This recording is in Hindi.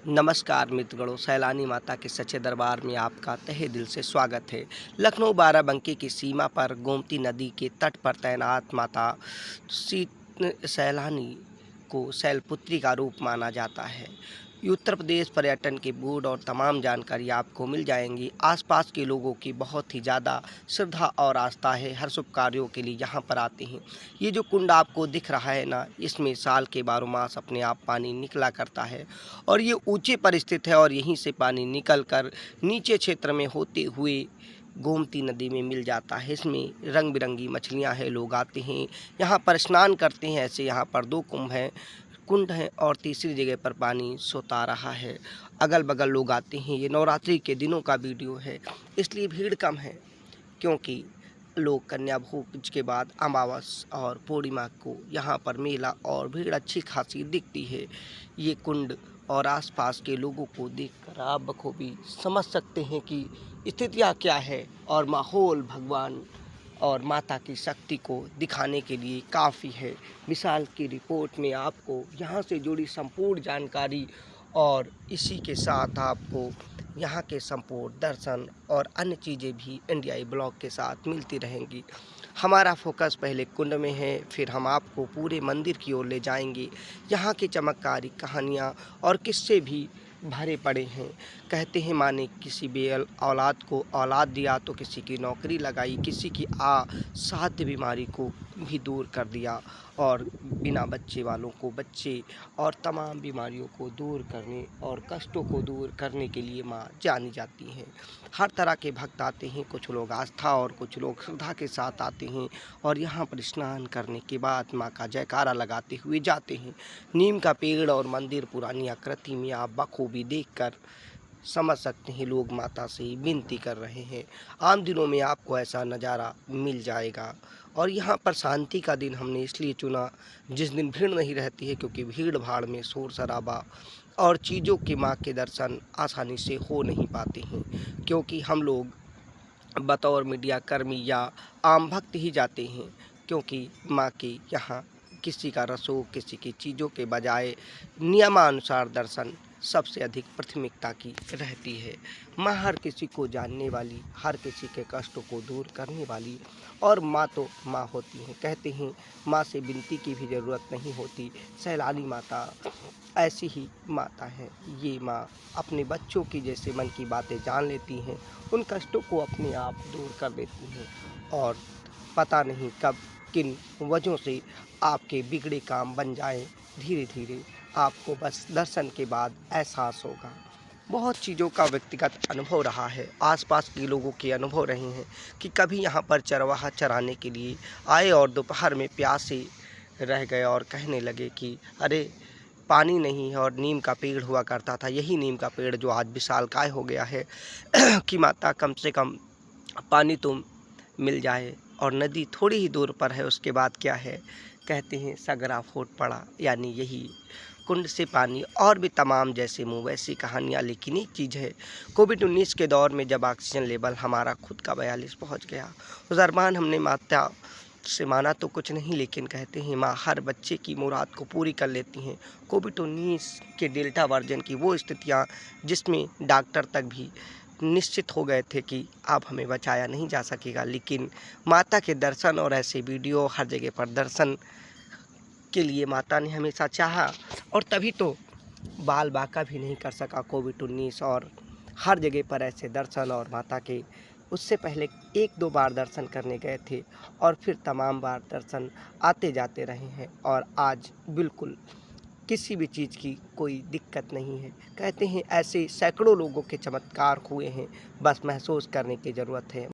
नमस्कार मित्रगणों, सैलानी माता के सच्चे दरबार में आपका तहे दिल से स्वागत है। लखनऊ बाराबंकी की सीमा पर गोमती नदी के तट पर तैनात माता सैलानी को शैलपुत्री का रूप माना जाता है। उत्तर प्रदेश पर्यटन के बोर्ड और तमाम जानकारी आपको मिल जाएंगी। आसपास के लोगों की बहुत ही ज़्यादा श्रद्धा और आस्था है, हर शुभ कार्यों के लिए यहाँ पर आते हैं। ये जो कुंड आपको दिख रहा है ना, इसमें साल के 12 मास अपने आप पानी निकला करता है और ये ऊंचे पर स्थित है और यहीं से पानी निकल कर नीचे क्षेत्र में होते हुए गोमती नदी में मिल जाता है। इसमें रंग बिरंगी मछलियाँ हैं, लोग आते हैं यहाँ पर स्नान करते हैं। ऐसे यहाँ पर 2 कुंड हैं और तीसरी जगह पर पानी सोता रहा है। अगल बगल लोग आते हैं। ये नवरात्रि के दिनों का वीडियो है, इसलिए भीड़ कम है, क्योंकि लोग कन्या भोज के बाद अमावस और पूर्णिमा को यहाँ पर मेला और भीड़ अच्छी खासी दिखती है। ये कुंड और आसपास के लोगों को देखकर आप बखूबी समझ सकते हैं कि स्थितियाँ क्या है और माहौल भगवान और माता की शक्ति को दिखाने के लिए काफ़ी है। विशाल की रिपोर्ट में आपको यहाँ से जुड़ी संपूर्ण जानकारी और इसी के साथ आपको यहाँ के संपूर्ण दर्शन और अन्य चीज़ें भी इंडियाई ब्लॉग के साथ मिलती रहेंगी। हमारा फोकस पहले कुंड में है, फिर हम आपको पूरे मंदिर की ओर ले जाएंगे। यहाँ की चमत्कारी कहानियाँ और किस्से भी भरे पड़े हैं। कहते हैं माँ ने किसी औलाद को औलाद दिया तो किसी की नौकरी लगाई, किसी की असाध्य बीमारी को भी दूर कर दिया और बिना बच्चे वालों को बच्चे और तमाम बीमारियों को दूर करने और कष्टों को दूर करने के लिए माँ जानी जाती हैं। हर तरह के भक्त आते हैं, कुछ लोग आस्था और कुछ लोग श्रद्धा के साथ आते हैं और यहाँ पर स्नान करने के बाद माँ का जयकारा लगाते हुए जाते हैं। नीम का पेड़ और मंदिर पुरानी आकृति में आप बखूबी देखकर समझ सकते हैं लोग माता से विनती कर रहे हैं। आम दिनों में आपको ऐसा नज़ारा मिल जाएगा और यहाँ पर शांति का दिन हमने इसलिए चुना जिस दिन भीड़ नहीं रहती है, क्योंकि भीड़ भाड़ में शोर शराबा और चीज़ों के माँ के दर्शन आसानी से हो नहीं पाते हैं, क्योंकि हम लोग बतौर मीडिया कर्मी या आम भक्त ही जाते हैं, क्योंकि माँ के यहाँ किसी का रसूख किसी की चीज़ों के बजाय नियमानुसार दर्शन सबसे अधिक प्राथमिकता की रहती है। माँ हर किसी को जानने वाली, हर किसी के कष्टों को दूर करने वाली और माँ तो माँ होती हैं। कहते हैं माँ से विनती की भी ज़रूरत नहीं होती। सैलानी माता ऐसी ही माता है। ये माँ अपने बच्चों की जैसे मन की बातें जान लेती हैं, उन कष्टों को अपने आप दूर कर देती हैं और पता नहीं कब किन वजहों से आपके बिगड़े काम बन जाएं। धीरे धीरे आपको बस दर्शन के बाद एहसास होगा। बहुत चीज़ों का व्यक्तिगत अनुभव रहा है, आसपास के लोगों के अनुभव रहे हैं कि कभी यहाँ पर चरवाहा चराने के लिए आए और दोपहर में प्यासे रह गए और कहने लगे कि अरे पानी नहीं है। और नीम का पेड़ हुआ करता था, यही नीम का पेड़ जो आज विशालकाय हो गया है कि माता कम से कम पानी तो मिल जाए। और नदी थोड़ी ही दूर पर है, उसके बाद क्या है, कहते हैं सगरा फूट पड़ा, यानी यही कुंड से पानी। और भी तमाम जैसे मुँह वैसी कहानियाँ। लेकिन एक चीज़ है, कोविड-19 के दौर में जब ऑक्सीजन लेवल हमारा खुद का 42 पहुँच गया, उस दरमियान हमने माता से माना तो कुछ नहीं, लेकिन कहते हैं माँ हर बच्चे की मुराद को पूरी कर लेती हैं। कोविड-19 के डेल्टा वर्जन की वो स्थितियाँ जिसमें डॉक्टर तक भी निश्चित हो गए थे कि अब हमें बचाया नहीं जा सकेगा, लेकिन माता के दर्शन और ऐसे वीडियो हर जगह पर दर्शन के लिए माता ने हमेशा चाहा और तभी तो बाल बाका भी नहीं कर सका कोविड-19। और हर जगह पर ऐसे दर्शन और माता के उससे पहले 1-2 बार दर्शन करने गए थे और फिर तमाम बार दर्शन आते जाते रहे हैं और आज बिल्कुल किसी भी चीज़ की कोई दिक्कत नहीं है। कहते हैं ऐसे सैकड़ों लोगों के चमत्कार हुए हैं, बस महसूस करने की ज़रूरत है।